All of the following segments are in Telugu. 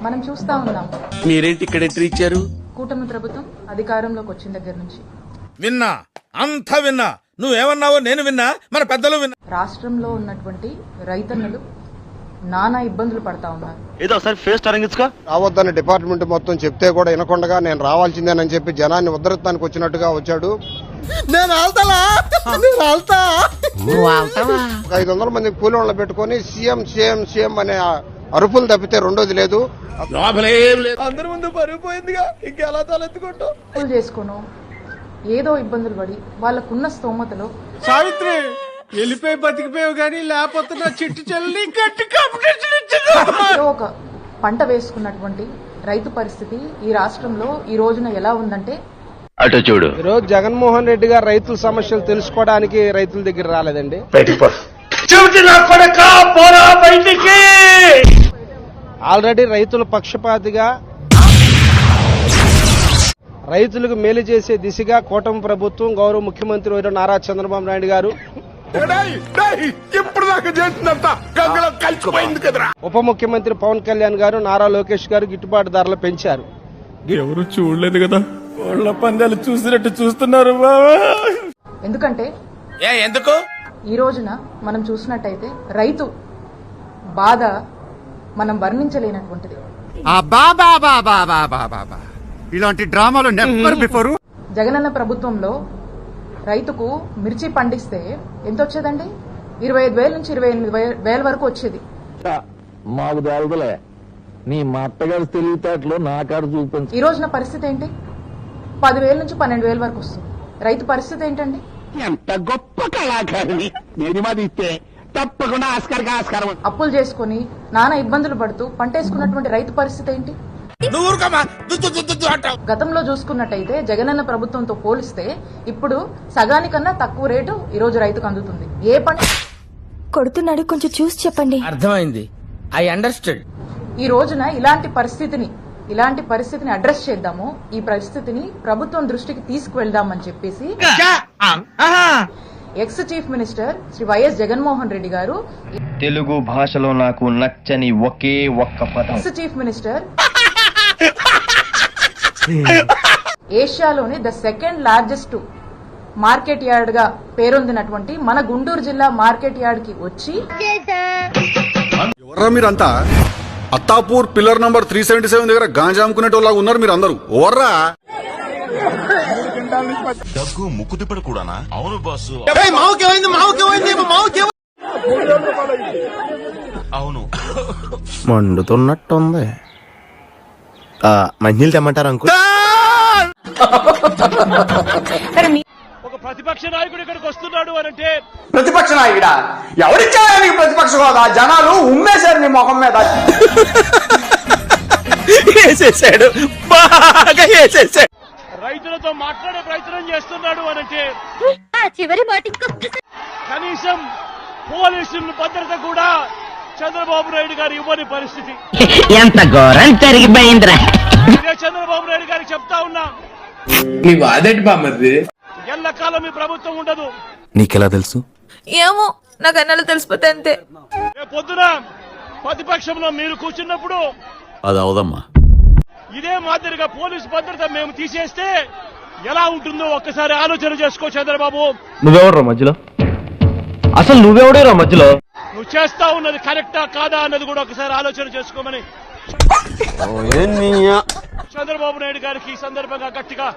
మనం చూస్తా ఉన్నాం. మీరేంటి ఇక్కడ ఎంట్రీ ఇచ్చారు? కూటమి ప్రభుత్వం అధికారంలోకి వచ్చిన దగ్గర నుంచి విన్నా, అంతా విన్నా. నువ్వేమన్నావో నేను విన్నా, మన పెద్దలు విన్నా. రాష్ట్రంలో ఉన్నటువంటి రైతన్నలు నానా ఇబ్బందులు పడతా ఉన్నారు. ఏదో ఒకసారి ఫేస్ తరంగించుకో. రావద్దని డిపార్ట్మెంట్ మొత్తం చెప్తే కూడా వినకుండా నేను రావాల్సిందేనని చెప్పి జనాన్ని ఉద్ధరించడానికి వచ్చినట్టుగా వచ్చాడు. నేను వెళ్తానా? నేను వెళ్తా. 500 మంది కూలీలను పెట్టుకుని సీఎం సీఎం సీఎం అనే అరుపులు తప్పితే రెండోది లేదు. అందరి ముందు పరిగిపోయిందిగా, ఇంకెలా తలెత్తుకుంటాం? అప్పులు చేసుకోను ఏదో ఇబ్బందులు పడి వాళ్ళకున్న స్తోమతలో సావిత్రి వెళ్ళిపోయి బతికిపోయావు గానీ లేకపోతే నా చిట్టు చెల్లి గట్టి ఏదో ఒక పంట వేసుకున్నటువంటి రైతు పరిస్థితి ఈ రాష్ట్రంలో ఈ రోజున ఎలా ఉందంటే, అటు చూడు. ఈరోజు జగన్మోహన్ రెడ్డి గారు రైతుల సమస్యలు తెలుసుకోవడానికి రైతుల దగ్గర రాలేదండి. ఆల్రెడీ రైతుల పక్షపాతిగా రైతులకు మేలు చేసే దిశగా కూటమి ప్రభుత్వం గౌరవ ముఖ్యమంత్రి వర్యులు నారా చంద్రబాబు నాయుడు గారు ఉప ముఖ్యమంత్రి పవన్ కళ్యాణ్ గారు నారా లోకేష్ గారు గిట్టుబాటు ధరలు పెంచారు. ఎవరు చూడలేదు కదా, వాళ్ళ పందాలు చూసినట్టు చూస్తున్నారు. ఎందుకంటే ఎందుకు ఈ రోజున మనం చూసినట్టయితే రైతు బాధ మనం వర్ణించలేనటువంటిది. ఇలాంటి డ్రామాలు నెవర్ బిఫోర్. జగనన్న ప్రభుత్వంలో రైతుకు మిర్చి పండిస్తే ఎంత వచ్చేదండి? 25,000 నుంచి 28,000 వరకు వచ్చేది. మాకు తెలదలే, నీ మా అత్తగారు తెలివితేటలు నా కాడ చూపించు. ఈ రోజున పరిస్థితి ఏంటి? 10,000 నుంచి 12,000 వరకు వస్తుంది. రైతు పరిస్థితి ఏంటండి? ఎంత గొప్ప కళాకారిని నిర్మాదిస్తే తప్పకుండా ఆస్కారం. అప్పులు చేసుకుని నానా ఇబ్బందులు పడుతూ పంటేసుకున్నటువంటి రైతు పరిస్థితి ఏంటి? గతంలో చూసుకున్నట్టయితే జగనన్న ప్రభుత్వంతో పోలిస్తే ఇప్పుడు సగానికన్నా తక్కువ రేటు ఈ రోజు రైతుకు అందుతుంది. ఏ పంట కొడుతున్నాడు, కొంచెం చూసి చెప్పండి. అర్థమైంది, ఐ అండర్స్టాండ్. ఈ రోజున ఇలాంటి పరిస్థితిని అడ్రస్ చేద్దాము, ఈ పరిస్థితిని ప్రభుత్వం దృష్టికి తీసుకువెళ్దామని చెప్పేసి ex chief minister Shri YS Jaganmohan Reddy గారు తెలుగు భాషలో నాకు నచ్చని ఒకే ఒక్క పదం. ఎక్స్ చీఫ్ మినిస్టర్ ఏషియాలోని the second largest market yard గా పేరొందినటువంటి మన గుంటూరు జిల్లా మార్కెట్ యార్డ్ కి వచ్చి, ఎవర్రా మీరంతా? అత్తాపూర్ పిల్లర్ నంబర్ 377 దగ్గర గాంజా అమ్ముకునేటోళ్ళగా ఉన్నారు మీరు అందరూ. ఓర్రా దగ్గు ముక్కు తిప్పడు కూడానా? అవును బాసు. అవును, మండుతున్నట్టుంది. మంచినీళ్ళు తెమ్మంటారు అంకుల్? ఒక ప్రతిపక్ష నాయకుడు ఇక్కడికి వస్తున్నాడు అనంటే, ప్రతిపక్ష నాయకుడా? ఎవరిచ్చారా నీకు ప్రతిపక్ష హోదా? జనాలు ఉమ్మేశారు నీ మొహం మీద. వేసేసాడు, బాగా వేసేసాడు. రైతులతో మాట్లాడే ప్రయత్నం చేస్తున్నాడు అనంటే చివరి మాట కనీసం పోలీసుల భద్రత కూడా చంద్రబాబు నాయుడు గారు ఇవ్వని పరిస్థితి. ఎంత ఘోరం జరిగిపోయిందిరా. ఇదే చంద్రబాబు నాయుడు గారికి చెప్తా ఉన్నా, నీ బాధేంటి బామ్మది? ఎల్లకాలం మీ ప్రభుత్వం ఉండదు. నీకెలా తెలుసు? ఏమో, నాకు అన్నలు తెలిసిపోతే అంతే. పొద్దున ప్రతిపక్షంలో మీరు కూర్చున్నప్పుడు అది అవదమ్మా. ఇదే మాదిరిగా పోలీసు భద్రత మేము తీసేస్తే ఎలా ఉంటుందో ఒక్కసారి ఆలోచన చేసుకో చంద్రబాబు. నువ్వెవడరా మధ్యలో? అసలు నువ్వెవడేరా మధ్యలో? నువ్వు చేస్తా ఉన్నది కరెక్టా కాదా అన్నది కూడా ఒకసారి ఆలోచన చేసుకోమని చంద్రబాబు నాయుడు గారికి ఈ సందర్భంగా గట్టిగా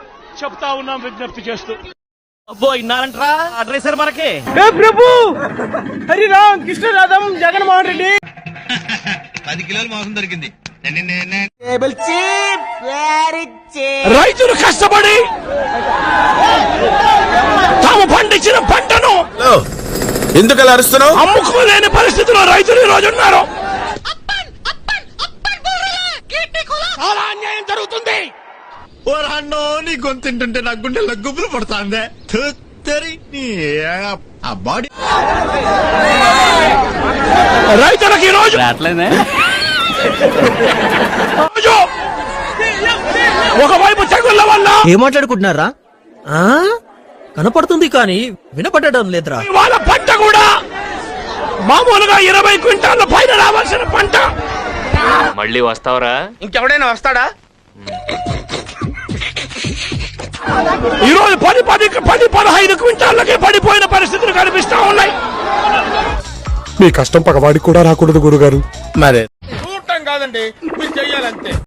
చెప్తా ఉన్నాం, విజ్ఞప్తి చేస్తూ. అబ్బో, ఇన్నారంట్రా అడ్రస్ మనకి. ప్రభు హరిరామ్ కృష్ణరాధం జగన్మోహన్ రెడ్డి 10 కిలోలు మాసం దొరికింది. రైతులు కష్టపడి తాము పండించిన పంటను ఎందుకు అలా అరుస్తున్నావు? అమ్ముకోలేని పరిస్థితిలో రైతులు ఈ రోజు ఉన్నారు. చాలా అన్యాయం జరుగుతుంది. ఓరన్నో, నీ గొంతుంటుంటే నా గుండెల్లో గుబులు పడుతుందే. ఆ బాడీ రైతులకు ఈ రోజు ఒకవైపు తెగుళ్ల వల్ల ఏం మాట్లాడుకుంటున్నారా? కనపడుతుంది కానీ వినపడడం లేదురా. వాళ్ళ పంట కూడా మామూలుగా 20 క్వింటాల పైన రావాల్సిన పంట మళ్ళీ వస్తావరా? ఇంకెవడైనా వస్తాడా? ఈ రోజు 10-15 క్వింటాళ్ళకే పడిపోయిన పరిస్థితులు కనిపిస్తా ఉన్నాయి. మీ కష్టం పగవాడికి కూడా రాకూడదు గురుగారు. చూడటం కాదండి, మీరు చెయ్యాలంతే.